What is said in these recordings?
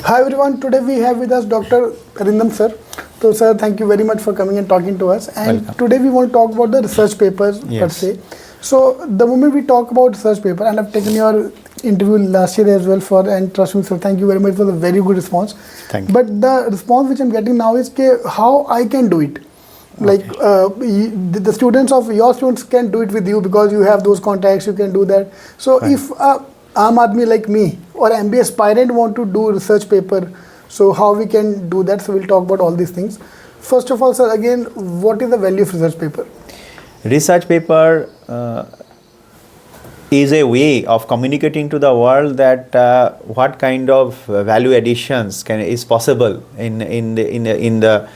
Hi everyone, today we have with us Dr. Arindam sir. So sir, thank you very much for coming and talking to us. And Welcome. today we want to talk about the research papers per Yes. se. So the moment we talk about research paper, and I've taken your interview last year as well and trust me sir, thank you very much for the very good response. Thank you. But the response which I'm getting now is how I can do it. Like the students of your students can do it with you because you have those contacts, you can do that. So Right. if Aam Aadmi like me or MBA aspirant want to do research paper, so how we can do that? So we'll talk about all these things. First of all, sir, again, what is the value of research paper? Research paper is a way of communicating to the world that what kind of value additions is possible in the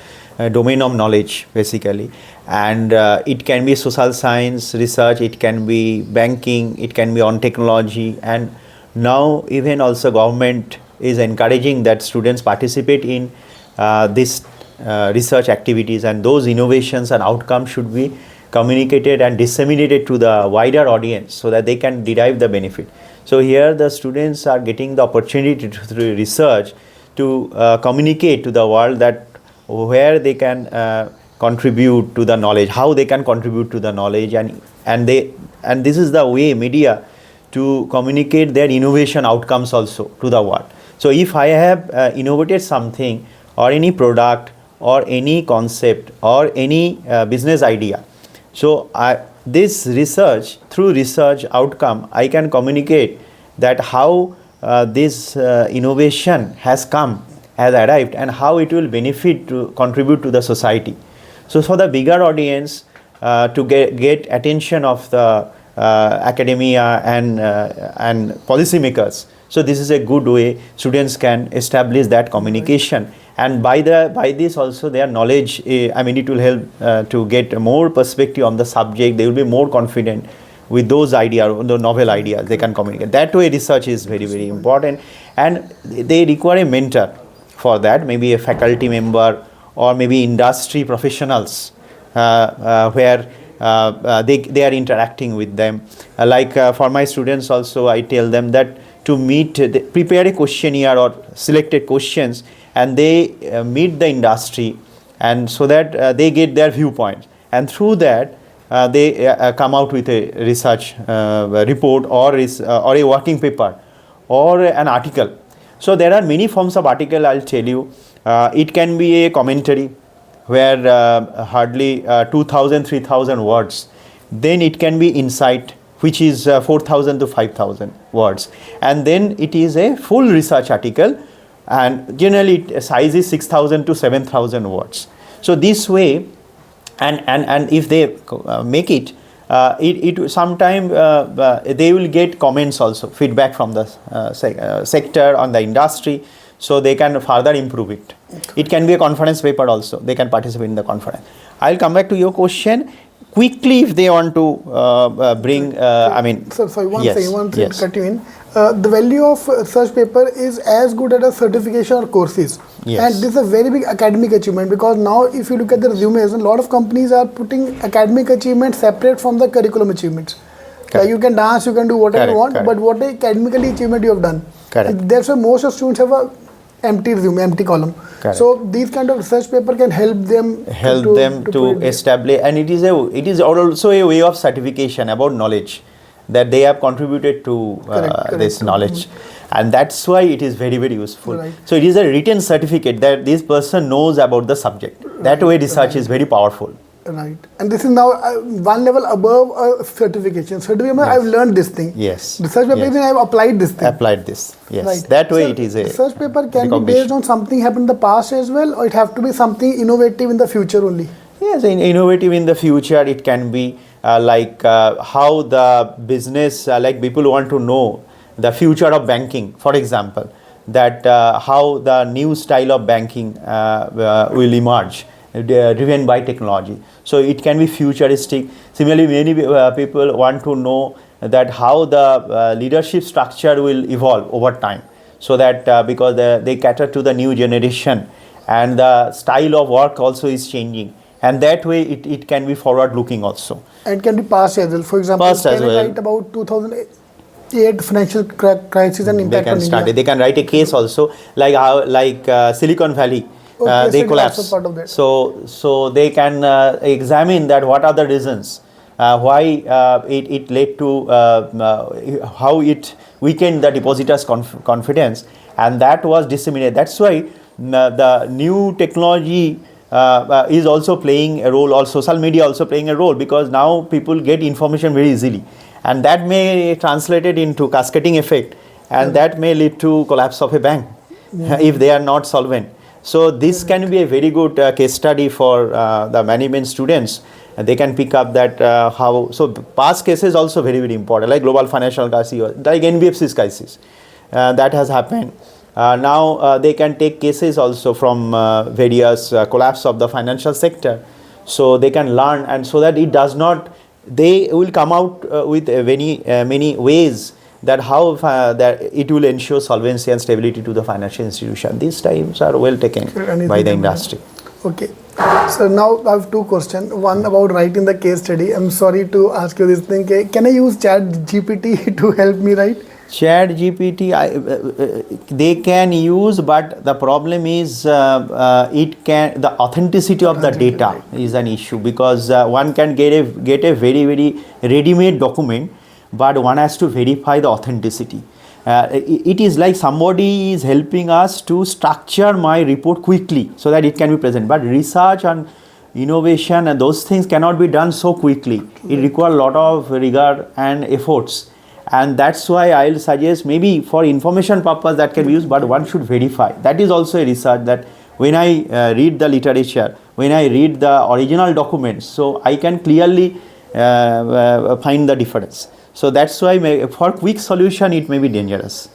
domain of knowledge, basically. And it can be social science research, it can be banking, it can be on technology, and now even also government is encouraging that students participate in this research activities, and those innovations and outcomes should be communicated and disseminated to the wider audience so that they can derive the benefit. So here the students are getting the opportunity through research to communicate to the world that where they can contribute to the knowledge, how they can contribute to the knowledge, and this is the way media to communicate their innovation outcomes also to the world. So if I have innovated something or any product or any concept or any business idea, so this research, through research outcome, I can communicate that how this innovation has arrived and how it will benefit to contribute to the society. So for the bigger audience to get attention of the academia and policymakers, so this is a good way students can establish that communication, and by this also their knowledge, it will help to get more perspective on the subject. They will be more confident with those ideas, the novel ideas they can communicate. That way research is very, very important, and they require a mentor for that, maybe a faculty member or maybe industry professionals where they are interacting with them. For my students also, I tell them that to prepare a questionnaire or selected questions, and they meet the industry, and so that they get their viewpoint, and through that they come out with a research report or a working paper or an article. So there are many forms of article, I'll tell you. It can be a commentary where hardly 2,000, 3,000 words. Then it can be insight, which is 4,000 to 5,000 words. And then it is a full research article, and generally size is 6,000 to 7,000 words. So this way, and if they make it, sometime they will get comments also, feedback from the sector on the industry, so they can further improve it. It can be a conference paper also, they can participate in the conference. I'll come back to your question quickly if they want to bring, Sir, sorry, one thing, cut you in. The value of research paper is as good as a certification or courses. Yes. And this is a very big academic achievement, because now if you look at the resumes, a lot of companies are putting academic achievements separate from the curriculum achievements. Like you can dance, you can do whatever you want, but what academically achievement you have done. And that's why most of students have a empty resume, empty column. Correct. So these kind of research paper can help them to establish, and it is also a way of certification about knowledge, that they have contributed to this knowledge, and that's why it is very, very useful. Right. So it is a written certificate that this person knows about the subject. That way research is very powerful. Right, and this is now one level above a certification. Certificate, yes. I've learned this thing. Yes. Research paper, yes. I've applied this thing. Applied this. Yes. Right. That way, so it is a research paper can be based on something happened in the past as well, or it have to be something innovative in the future only. Yes, innovative in the future. It can be how the business, people want to know the future of banking, for example, that how the new style of banking will emerge, driven by technology. So it can be futuristic. Similarly, many people want to know that how the leadership structure will evolve over time, so that because they cater to the new generation, and the style of work also is changing, and that way it can be forward looking also. And can be past as well. For example, past can I write about 2008? 8 financial crisis and they impact can on start India. it. They can write a case also, like how Silicon Valley. Okay, They so it is collapse. also part of that. So they can examine that what are the reasons why it led to how it weakened the depositors' confidence, and that was disseminated. That's why the new technology is also playing a role, or social media also playing a role, because now people get information very easily, and that may translate it into cascading effect, and that may lead to collapse of a bank if they are not solvent. So this can be a very good case study for the management students. They can pick up that how, so past cases also very important, like global financial crisis, like NBFC's crisis that has happened. Now they can take cases also from various collapse of the financial sector, so they can learn, and so that it does not, they will come out with many ways that how that it will ensure solvency and stability to the financial institution. These times are well taken by the industry. Okay. So now I have two questions. One about writing the case study. I'm sorry to ask you this thing. Can I use Chat GPT to help me write? Chat GPT, they can use, but the problem is the authenticity of the data is an issue, because one can get a very ready-made document, but one has to verify the authenticity. It is like somebody is helping us to structure my report quickly so that it can be present, but research and innovation and those things cannot be done so quickly. It requires a lot of rigor and efforts. And that's why I'll suggest maybe for information purpose that can be used, but one should verify. That is also a research, that when I read the literature, when I read the original documents, so I can clearly find the difference. So that's why for quick solution it may be dangerous.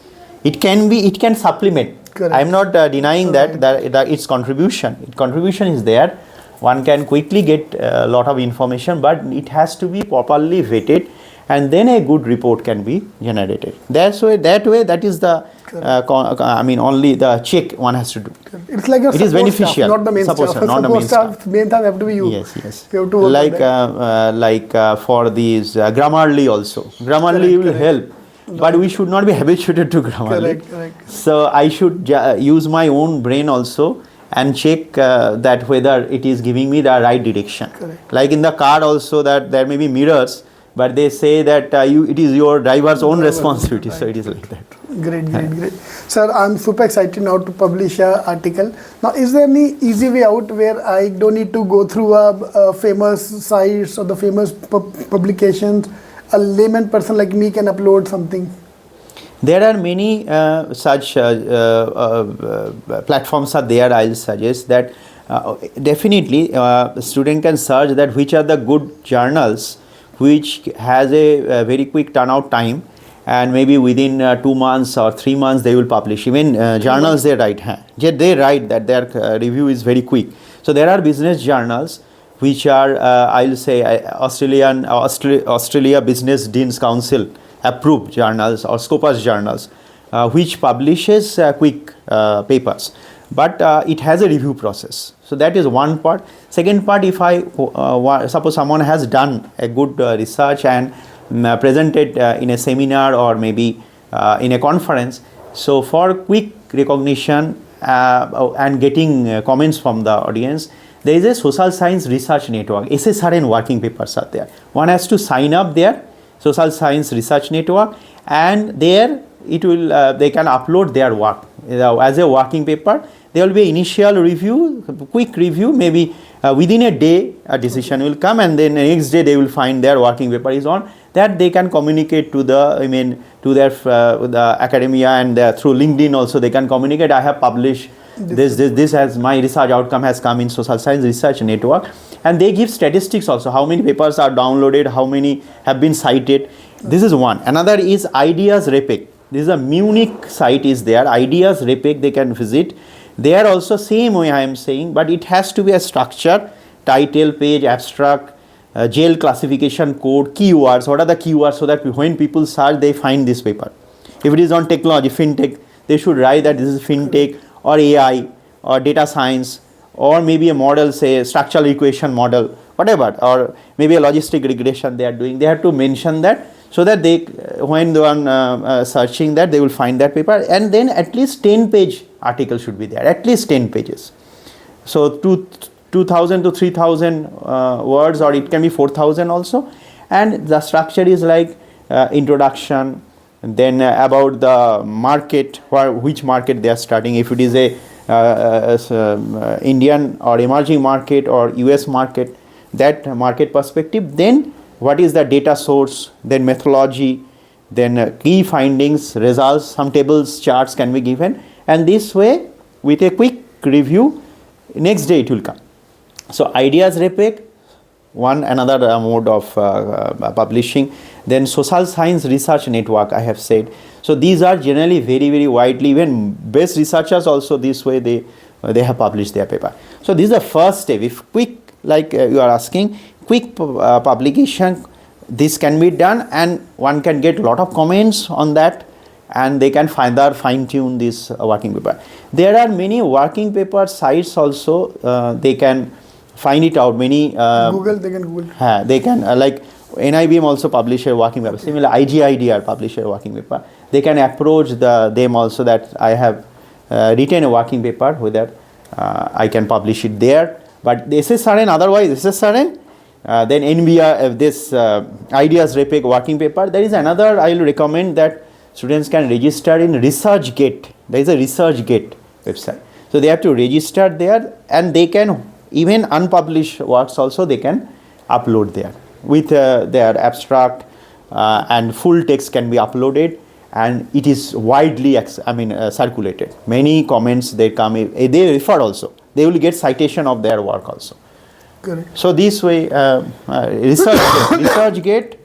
It can supplement. Correct. I'm not denying that its contribution is there. One can quickly get a lot of information, but it has to be properly vetted, and then a good report can be generated. That is the only the check one has to do. It's like it is beneficial, staff, not the main support staff. not the main staff. Main staff have to be you. Yes. You have to like for these Grammarly also. Grammarly will help, but we should not be habituated to Grammarly. Correct. So I should use my own brain also and check that whether it is giving me the right direction. Correct. Like in the car also, that there may be mirrors, but they say that it is your driver's own responsibility. Right. So it is like that. Great. Sir, I'm super excited now to publish an article. Now, is there any easy way out where I don't need to go through a famous sites or the famous publications? A layman person like me can upload something. There are many such platforms are there. I'll suggest that definitely student can search that which are the good journals which has a very quick turnout time, and maybe within 2 months or 3 months they will publish. Even journals they write that their review is very quick. So there are business journals which are I'll say Australia Business Deans Council approved journals or Scopus journals which publishes quick papers, but it has a review process. So that is one part. Second part, if I suppose someone has done a good research and presented in a seminar or maybe in a conference, so for quick recognition and getting comments from the audience, there is a social science research network, SSRN working papers are there. One has to sign up there, social science research network, and there it will they can upload their work as a working paper. There will be initial review, quick review, maybe within a day a decision will come, and then the next day they will find their working paper is on. That they can communicate to the the academia, and through LinkedIn also they can communicate. I have published this as my research outcome has come in social science research network, and they give statistics also, how many papers are downloaded, how many have been cited. This is one. Another is Ideas Repec. This is a Munich site is there. Ideas Repec they can visit. They are also same way I am saying, but it has to be a structure, title, page, abstract, jail classification code, keywords. What are the keywords, so that when people search they find this paper. If it is on technology, fintech, they should write that this is fintech or AI or data science, or maybe a model, say structural equation model, whatever, or maybe a logistic regression they are doing. They have to mention that, so that they, when they are searching that, they will find that paper, and then at least 10-page article should be there, at least 10 pages. So 2,000 to 3,000 words, or it can be 4,000 also. And the structure is like introduction, then about the market, which market they are starting, if it is a Indian or emerging market or US market, that market perspective, then what is the data source, then methodology, then key findings, results, some tables, charts can be given, and this way with a quick review, next day it will come. So ideas repack, one another mode of publishing. Then social science research network, I have said. So these are generally very, very widely, even best researchers also this way they have published their paper. So this is the first step. If quick, like you are asking, quick publication, this can be done, and one can get a lot of comments on that, and they can fine tune this working paper. There are many working paper sites also, they can find it out. Many Google, they can Google. They can like NIBM also publish a working paper. Similar IGIDR publish a working paper. They can approach them also that I have written a working paper, whether I can publish it there. But the SSRN, otherwise SSRN, then NBR, this ideas repack working paper. There is another, I will recommend that students can register in ResearchGate. There is a ResearchGate website. So they have to register there, and they can even unpublished works also they can upload there with their abstract, and full text can be uploaded, and it is widely circulated. Many comments they come, they refer also. They will get citation of their work also. Correct. So this way, ResearchGate,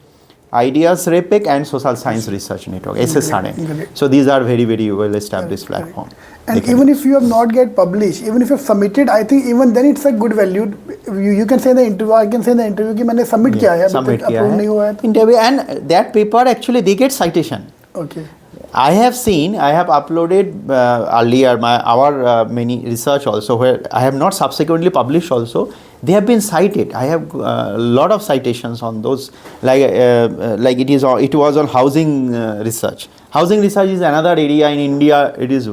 Ideas Repack, and Social Science Research Network, SSRN. So these are very, very well established platform. And even if you have not get published, even if you have submitted, I think even then it's a good value. You can say in the interview, I can say in the interview कि मैंने submit किया है, submit अभी तक approve नहीं हुआ है. Interview, and that paper actually they get citation. Okay. I have uploaded earlier our many research also, where I have not subsequently published also. They have been cited. I have a lot of citations on those, like it was on housing research. Housing research is another area in India. It is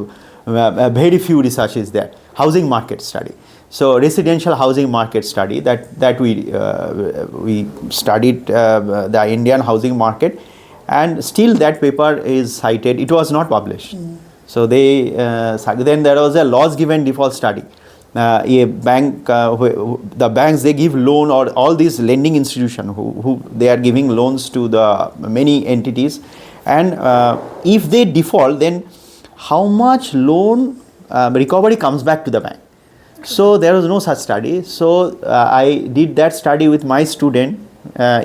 very few research is there. Housing market study. So residential housing market study that we studied the Indian housing market. And still that paper is cited. It was not published. So they then there was a loss given default study. A bank, the banks, they give loan, or all these lending institutions who they are giving loans to the many entities, and if they default, then how much loan recovery comes back to the bank. So there was no such study. So I did that study with my student.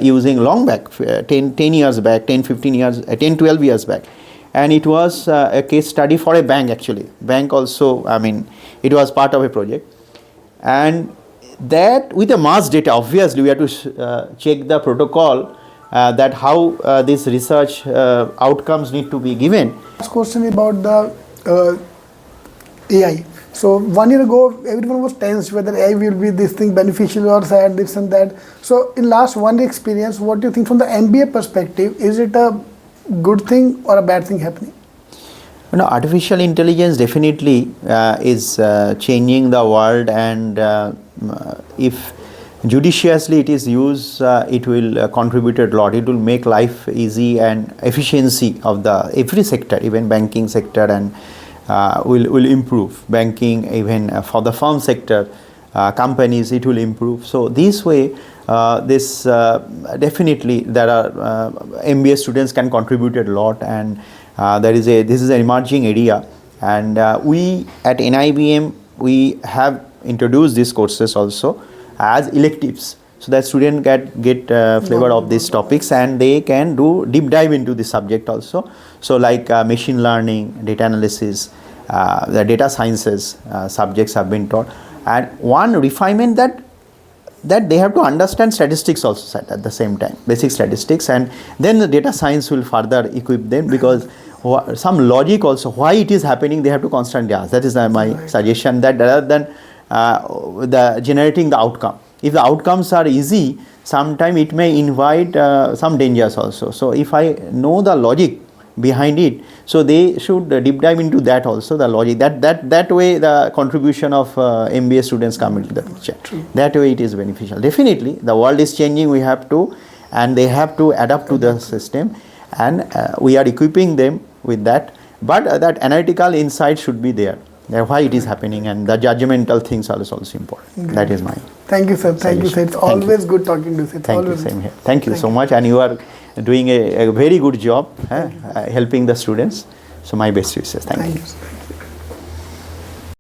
Using long back, 10 years back, 12 years back. And it was a case study for a bank actually. Bank also, it was part of a project. And that with the mass data, obviously we have to check the protocol that how this research outcomes need to be given. Last question about the AI. So 1 year ago, everyone was tense whether AI will be this thing beneficial or sad, this and that. So in last 1 year experience, what do you think from the MBA perspective? Is it a good thing or a bad thing happening? Artificial intelligence definitely is changing the world, and if judiciously it is used, it will contribute a lot. It will make life easy, and efficiency of the every sector, even banking sector, and will improve. Banking, even for the firm sector, companies, it will improve. So this way, this definitely there are MBA students can contribute a lot, and this is an emerging area, and we at NIBM we have introduced these courses also as electives, so that students get flavor of these topics, and they can do deep dive into the subject also. So like machine learning, data analysis, the data sciences subjects have been taught, and one refinement that they have to understand statistics also at the same time, basic statistics, and then the data science will further equip them, because some logic also, why it is happening, they have to constantly ask. That is my suggestion, that rather than generating the outcome, if the outcomes are easy, sometimes it may invite some dangers also. So if I know the logic behind it, so they should deep dive into that also, the logic. That way the contribution of MBA students come into the picture. That way it is beneficial. Definitely, the world is changing. We have to, and they have to adapt to the system, and we are equipping them with that. But that analytical insight should be there. Why it is happening, and the judgmental things are also important. That is my. Thank you, sir. Thank you, sir. It's always good talking to you, sir. Thank you, same here. Thank you so much, and you are doing a very good job helping the students. So my best wishes. Thank you.